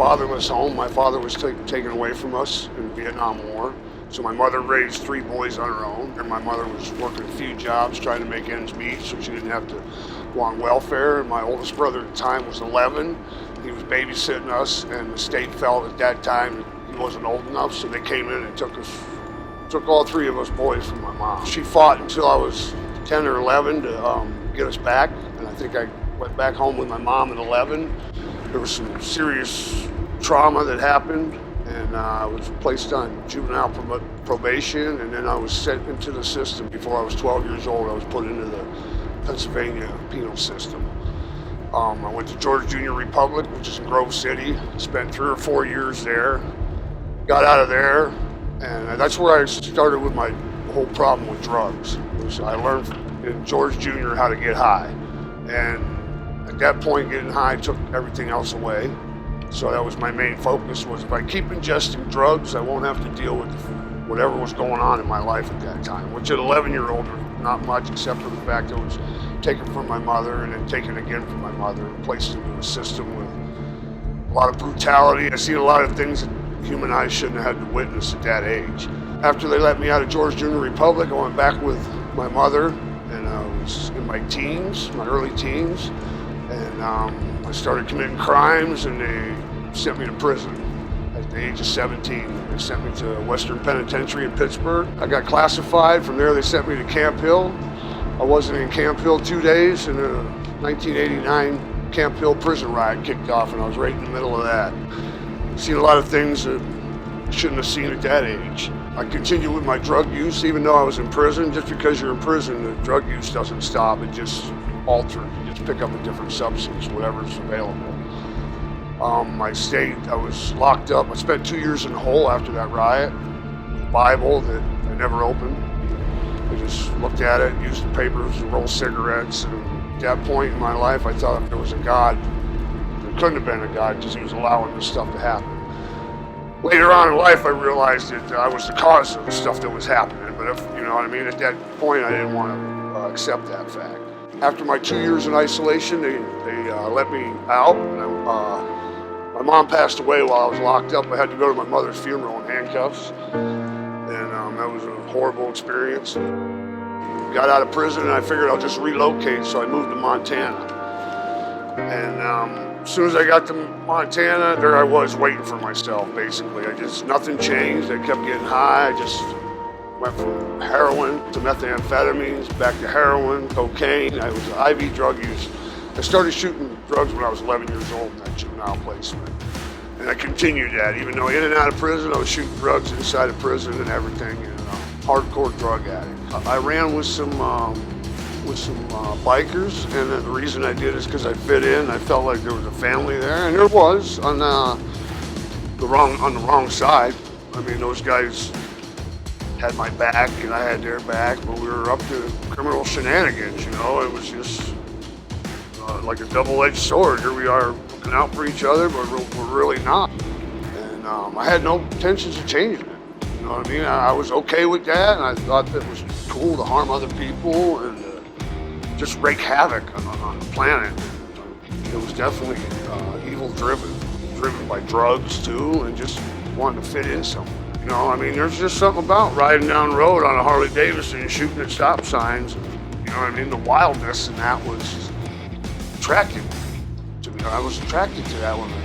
fatherless home. My father was taken away from us in the Vietnam War. So my mother raised 3 boys on her own, and my mother was working a few jobs trying to make ends meet so she didn't have to go on welfare. And my oldest brother at the time was 11. He was babysitting us, and the state felt at that time he wasn't old enough, so they came in and took all 3 of us boys from my mom. She fought until I was 10 or 11 to get us back, and I think I went back home with my mom at 11. There was some serious trauma that happened, and I was placed on juvenile probation, and then I was sent into the system. Before I was 12 years old, I was put into the Pennsylvania penal system. I went to George Junior Republic, which is in Grove City, spent 3 or 4 years there, got out of there, and that's where I started with my whole problem with drugs. I learned in George Junior how to get high, and at that point getting high took everything else away. So that was my main focus, was if I keep ingesting drugs, I won't have to deal with whatever was going on in my life at that time, which at 11-year-old, not much except for the fact I was taken from my mother and then taken again from my mother and placed into a system with a lot of brutality. I seen a lot of things that human eyes shouldn't have had to witness at that age. After they let me out of George Junior Republic, I went back with my mother, and I was in my teens, my early teens, and I started committing crimes, and they sent me to prison at the age of 17. They sent me to Western Penitentiary in Pittsburgh. I got classified. From there, they sent me to Camp Hill. I wasn't in Camp Hill 2 days, and a 1989 Camp Hill prison riot kicked off, and I was right in the middle of that. Seen a lot of things that I shouldn't have seen at that age. I continued with my drug use, even though I was in prison. Just because you're in prison, the drug use doesn't stop. It just alters. You just pick up a different substance, whatever's available. I was locked up. I spent 2 years in the hole after that riot. A Bible that I never opened. I just looked at it, used the papers to roll cigarettes. And at that point in my life, I thought if there was a God, there couldn't have been a God, because he was allowing this stuff to happen. Later on in life, I realized that I was the cause of the stuff that was happening. But if, you know what I mean, at that point, I didn't want to accept that fact. After my 2 years in isolation, they let me out. And my mom passed away while I was locked up. I had to go to my mother's funeral in handcuffs. And that was a horrible experience. Got out of prison, and I figured I'll just relocate, so I moved to Montana. And as soon as I got to Montana, there I was waiting for myself, basically. Nothing changed. I kept getting high. I just went from heroin to methamphetamines, back to heroin, cocaine. I was an IV drug use. I started shooting drugs when I was 11 years old in that juvenile placement. And I continued that. Even though in and out of prison, I was shooting drugs inside of prison and everything. And hardcore drug addict. I ran with some bikers, and the reason I did is because I fit in. I felt like there was a family there, and there was on the wrong side. I mean, those guys had my back, and I had their back, but we were up to criminal shenanigans. You know, it was just like a double-edged sword. Here we are looking out for each other, but we're really not. And I had no intentions of changing it. You know what I mean? I was okay with that, and I thought that it was cool to harm other people and just wreak havoc on the planet. It was definitely driven by drugs too, and just wanting to fit in somewhere. You know, I mean, there's just something about riding down the road on a Harley Davidson and shooting at stop signs. You know what I mean? The wildness and that was attractive to me. I was attracted to that when I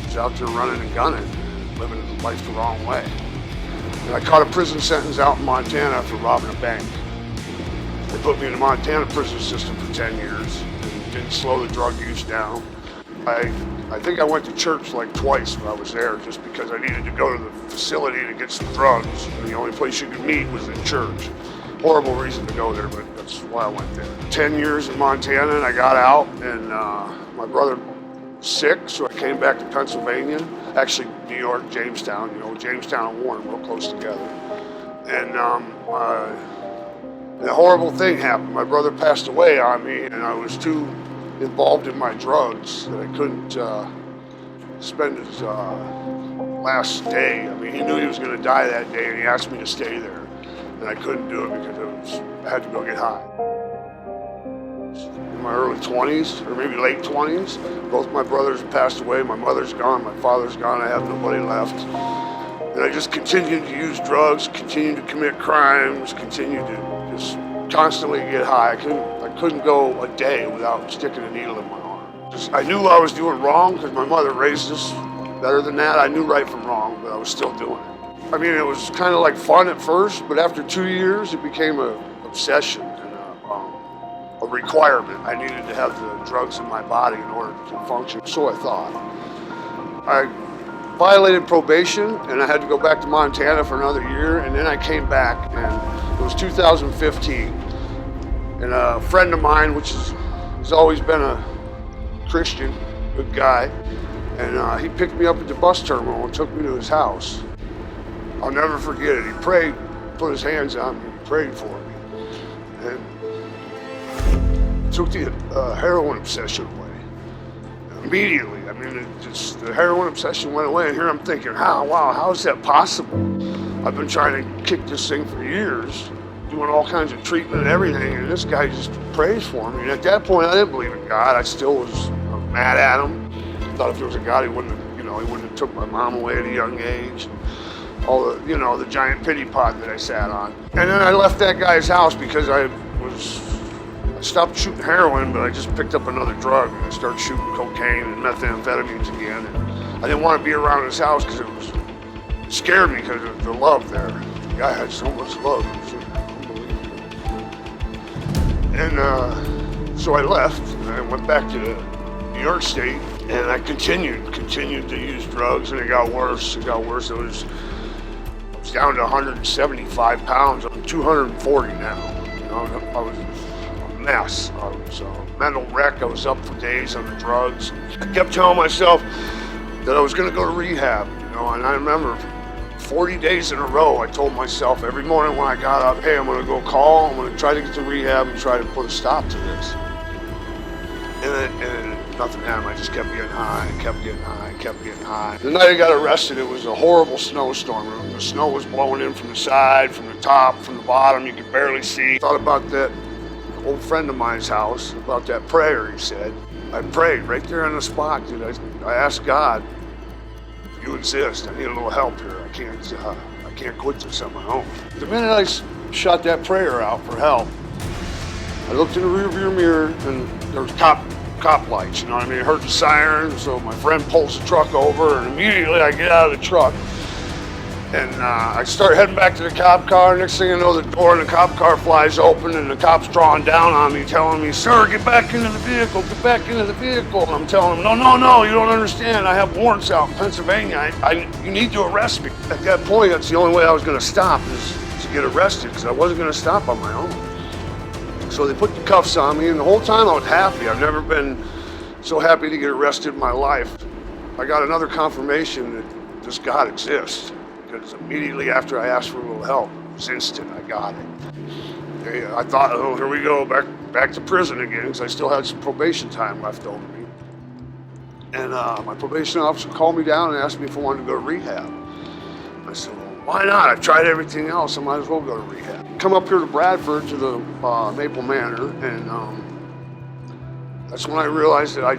was out there running and gunning, living life the wrong way. And I caught a prison sentence out in Montana for robbing a bank. They put me in the Montana prison system for 10 years and didn't slow the drug use down. I think I went to church like twice when I was there, just because I needed to go to the facility to get some drugs. And the only place you could meet was in church. Horrible reason to go there, but that's why I went there. 10 years in Montana, and I got out, and my brother was sick, so I came back to Pennsylvania. Actually, New York, Jamestown, you know, Jamestown and Warren, real close together. And a horrible thing happened. My brother passed away on me, and I was too involved in my drugs that I couldn't spend his last day. I mean, he knew he was going to die that day, and he asked me to stay there. And I couldn't do it because I had to go get high. In my early 20s, or maybe late 20s. Both my brothers passed away. My mother's gone, my father's gone. I have nobody left. And I just continued to use drugs, continued to commit crimes, continued to just constantly get high. I couldn't go a day without sticking a needle in my arm. I knew I was doing wrong because my mother raised us better than that. I knew right from wrong, but I was still doing it. I mean, it was kind of like fun at first, but after 2 years, it became an obsession and a requirement. I needed to have the drugs in my body in order to function, so I thought. I violated probation, and I had to go back to Montana for another year, and then I came back, and it was 2015. And a friend of mine, which has always been a Christian, good guy, and he picked me up at the bus terminal and took me to his house. I'll never forget it. He prayed, put his hands on me, he prayed for me, and took the heroin obsession away. Immediately, I mean, the heroin obsession went away, and here I'm thinking, wow, how is that possible? I've been trying to kick this thing for years, doing all kinds of treatment and everything, and this guy just prays for me. And at that point, I didn't believe in God. I still was mad at him. I thought if there was a God, he wouldn't have took my mom away at a young age. All the, the giant pity pot that I sat on. And then I left that guy's house because I stopped shooting heroin, but I just picked up another drug, and I started shooting cocaine and methamphetamines again. And I didn't want to be around his house because it scared me because of the love there. The guy had so much love. It was unbelievable. And so I left, and I went back to New York State, and I continued to use drugs, and it got worse. It I was down to 175 pounds. I'm 240 now. I was a mess. I was a mental wreck. I was up for days on the drugs. I kept telling myself that I was going to go to rehab, and I remember 40 days in a row, I told myself every morning when I got up, hey, I'm going to go call, I'm going to try to get to rehab and try to put a stop to this. And nothing happened. I just kept getting high, kept getting high. The night I got arrested, it was a horrible snowstorm. The snow was blowing in from the side, from the top, from the bottom. You could barely see. I thought about that old friend of mine's house, about that prayer he said. I prayed right there on the spot, dude. I asked God, if you exist, I need a little help here. I can't quit this on my own. The minute I shot that prayer out for help, I looked in the rearview mirror, and there was cop lights, I heard the siren, so my friend pulls the truck over, and immediately I get out of the truck, and I start heading back to the cop car. Next thing I know, the door in the cop car flies open, and the cop's drawing down on me, telling me, sir, get back into the vehicle, get back into the vehicle. And I'm telling him, no, you don't understand. I have warrants out in Pennsylvania. You need to arrest me. At that point, that's the only way I was going to stop, is to get arrested, because I wasn't going to stop on my own. So they put the cuffs on me, and the whole time I was happy. I've never been so happy to get arrested in my life. I got another confirmation that this God exists, because immediately after I asked for a little help, it was instant. I got it. I thought, oh, here we go, back to prison again, because I still had some probation time left over me. And my probation officer called me down and asked me if I wanted to go to rehab. I said, well, why not? I've tried everything else. I might as well go to rehab. Come up here to Bradford to the Maple Manor, and that's when I realized that I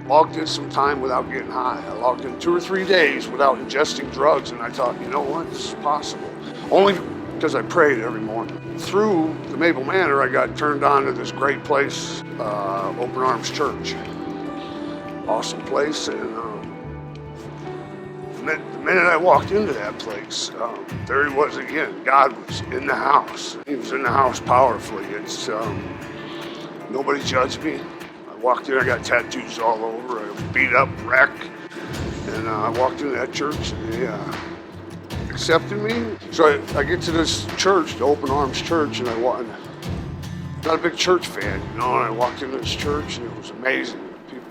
logged in some time without getting high. I logged in 2 or 3 days without ingesting drugs, and I thought, you know what, this is possible. Only because I prayed every morning. Through the Maple Manor, I got turned on to this great place, Open Arms Church. Awesome place, and the minute I walked into that place, there he was again. God was in the house. He was in the house powerfully. Nobody judged me. I walked in, I got tattoos all over. I was beat up, wrecked. And I walked into that church, and they accepted me. So I get to this church, the Open Arms Church, and not a big church fan, and I walked into this church, and it was amazing.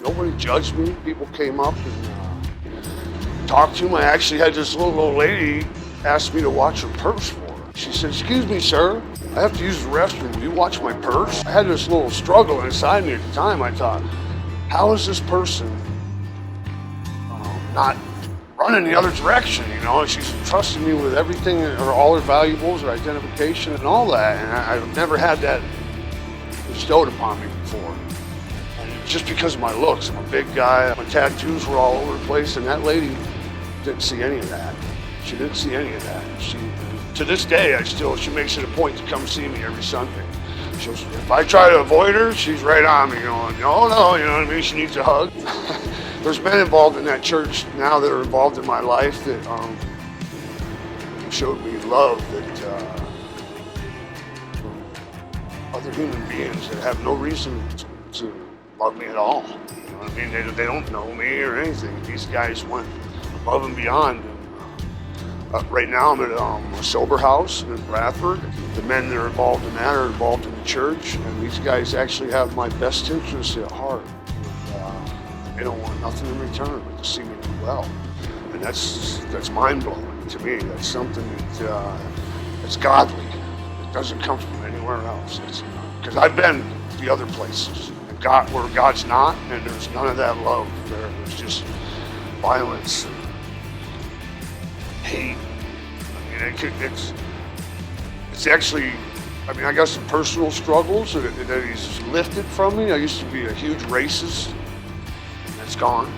Nobody judged me. People came up and talked to him. I actually had this little old lady ask me to watch her purse for her. She said, excuse me, sir, I have to use the restroom. Will you watch my purse? I had this little struggle inside me at the time. I thought, how is this person not running the other direction? She's trusting me with everything, or all her valuables, her identification, and all that. And I've never had that bestowed upon me before. just because of my looks. I'm a big guy. My tattoos were all over the place, and that lady didn't see any of that. She didn't see any of that. To this day, she makes it a point to come see me every Sunday. If I try to avoid her, she's right on me going, no, you know what I mean? She needs a hug. There's men involved in that church now that are involved in my life that showed me love that other human beings that have no reason to love me at all. You know what I mean? They don't know me or anything. These guys went above and beyond. Right now I'm at a sober house in Bradford. The men that are involved in that are involved in the church, and these guys actually have my best interests at heart. They don't want nothing in return but to see me do well. And that's mind-blowing to me. That's something that's godly. It doesn't come from anywhere else. Because I've been the other places, where God's not, and there's none of that love there. There's just violence and hate. I mean, it's actually, I mean, I got some personal struggles that he's lifted from me. I used to be a huge racist, and that's gone.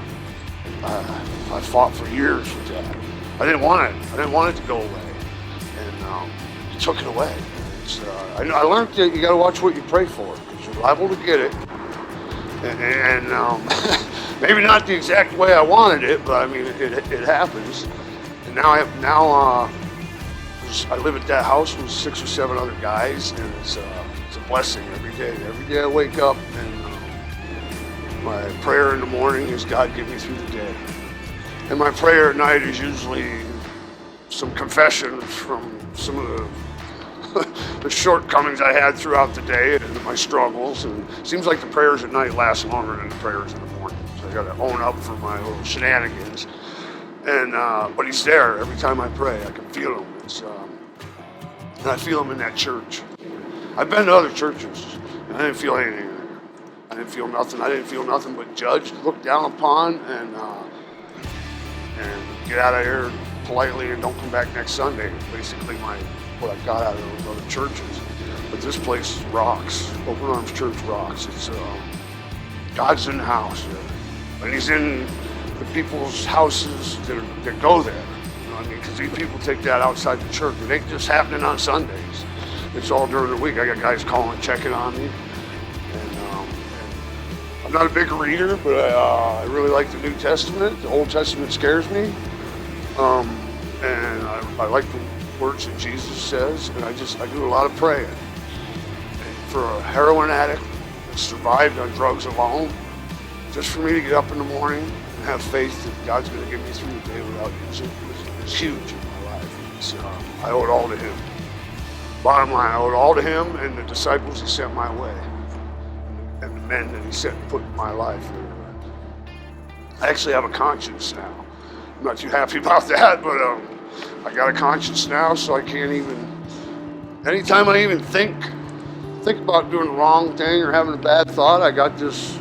I fought for years with that. I didn't want it. I didn't want it to go away, and he took it away. I learned that you got to watch what you pray for, because you're liable to get it. And maybe not the exact way I wanted it, but I mean, it happens. And now I live at that house with 6 or 7 other guys, and it's a blessing every day. Every day I wake up, and my prayer in the morning is, God, get me through the day. And my prayer at night is usually some confessions from some of the shortcomings I had throughout the day and my struggles. And it seems like the prayers at night last longer than the prayers in the morning. So I got to own up for my little shenanigans. And but he's there every time I pray. I can feel him. And I feel him in that church. I've been to other churches, and I didn't feel anything there. I didn't feel nothing. I didn't feel nothing but judged, looked down upon, and get out of here politely and don't come back next Sunday. Basically, what I got out of those other churches. But this place rocks. Open Arms Church rocks. It's God's in the house, and He's in the people's houses that go there. You know what I mean? Because these people take that outside the church. It ain't just happening on Sundays. It's all during the week. I got guys calling, checking on me. And I'm not a big reader, but I really like the New Testament. The Old Testament scares me. And I like the words that Jesus says, and I do a lot of praying. And for a heroin addict that survived on drugs alone, just for me to get up in the morning and have faith that God's going to get me through the day without using it is huge in my life. I owe it all to Him. Bottom line, I owe it all to Him and the disciples He sent my way, and the men that He sent and put in my life. I actually have a conscience now. I'm not too happy about that, but I got a conscience now, so I can't even, anytime I even think about doing the wrong thing or having a bad thought, I got this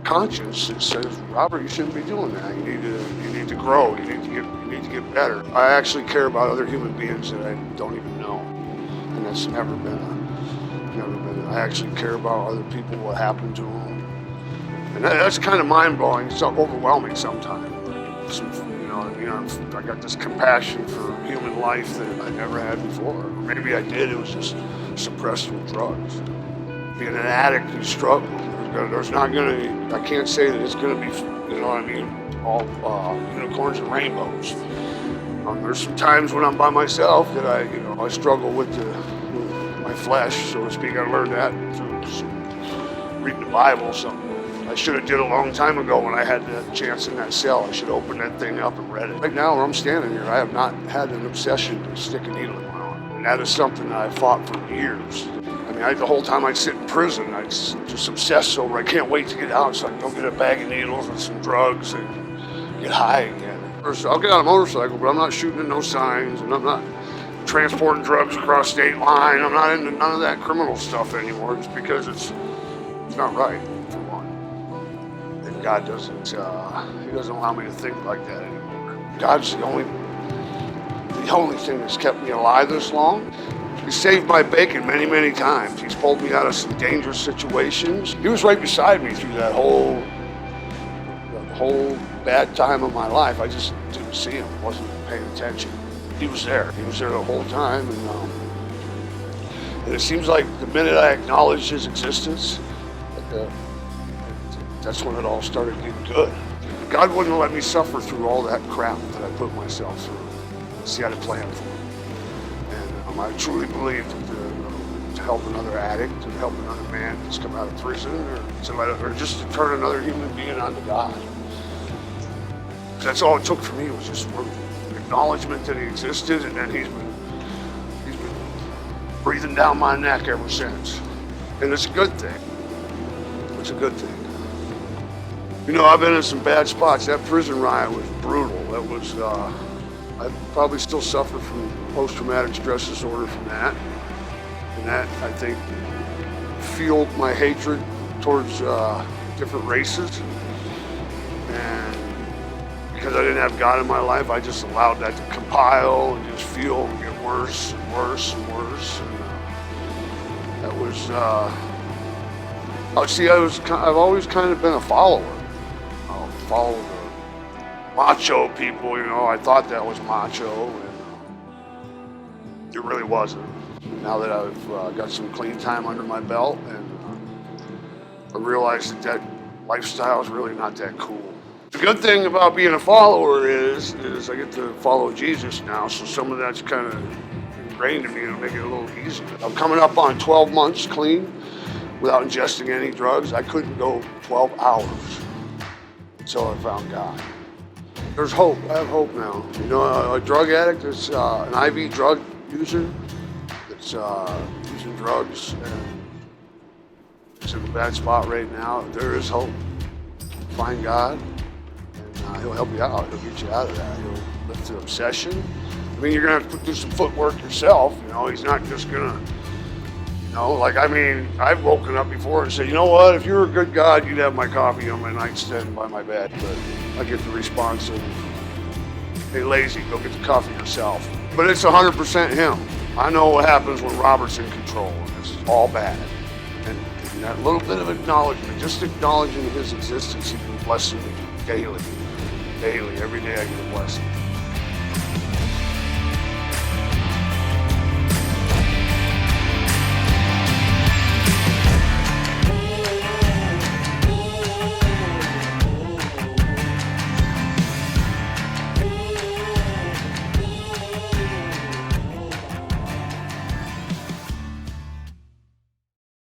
conscience that says, Robert, you shouldn't be doing that. You need to grow. You need to get better. I actually care about other human beings that I don't even know, and that's never been. I actually care about other people, what happened to them, and that's kind of mind blowing. It's overwhelming sometimes. I got this compassion for human life that I never had before. Or maybe I did. It was just suppressed with drugs. Being an addict, you struggle. There's not going to, I can't say that it's going to be, you know what I mean, all unicorns and rainbows. There's some times when I'm by myself that I struggle with my flesh, so to speak. I learned that through reading the Bible. Something I should have did a long time ago when I had the chance in that cell. I should have opened that thing up and read it. Right now, where I'm standing here, I have not had an obsession to stick a needle in my arm. And that is something that I fought for years. I mean, the whole time I'd sit in prison, I'd just obsess over, I can't wait to get out so I can go get a bag of needles and some drugs and get high again. I'll get on a motorcycle, but I'm not shooting at no signs, and I'm not transporting drugs across state line. I'm not into none of that criminal stuff anymore, just because it's not right, for one. And God doesn't, He doesn't allow me to think like that anymore. God's the only thing that's kept me alive this long. He saved my bacon many, many times. He's pulled me out of some dangerous situations. He was right beside me through that whole bad time of my life. I just didn't see him, wasn't paying attention. He was there. He was there the whole time, and it seems like the minute I acknowledged his existence, that's when it all started getting good. God wouldn't let me suffer through all that crap that I put myself through. See, I had a plan for it. And I truly believe that to help another addict, to help another man that's come out of prison, or just to turn another human being onto God. That's all it took for me, was just acknowledgement that he existed, and then he's been breathing down my neck ever since. And it's a good thing. It's a good thing. You know, I've been in some bad spots. That prison riot was brutal. That was, I probably still suffer from post-traumatic stress disorder from that. And that, I think, fueled my hatred towards different races. And because I didn't have God in my life, I just allowed that to compile and just feel and get worse and worse and worse. And that was, I've always kind of been a follower. Follow the macho people, you know. I thought that was macho, and it really wasn't. Now that I've got some clean time under my belt, and I realized that lifestyle is really not that cool. The good thing about being a follower is I get to follow Jesus now, so some of that's kind of ingrained in me, and it'll make it a little easier. I'm coming up on 12 months clean without ingesting any drugs. I couldn't go 12 hours. Until I found God. There's hope. I have hope now. You know, a drug addict is an IV drug user that's using drugs and is in a bad spot right now. There is hope. Find God, and he'll help you out. He'll get you out of that. He'll lift the obsession. I mean, you're gonna have to do some footwork yourself. You know, he's not just gonna. I've woken up before and said, you know what, if you were a good God, you'd have my coffee on my nightstand by my bed. But I get the response of, hey, lazy, go get the coffee yourself. But it's 100% him. I know what happens when Robert's in control, and it's all bad. And that little bit of acknowledgement, just acknowledging his existence, he's been blessing me daily. Every day I get a blessing.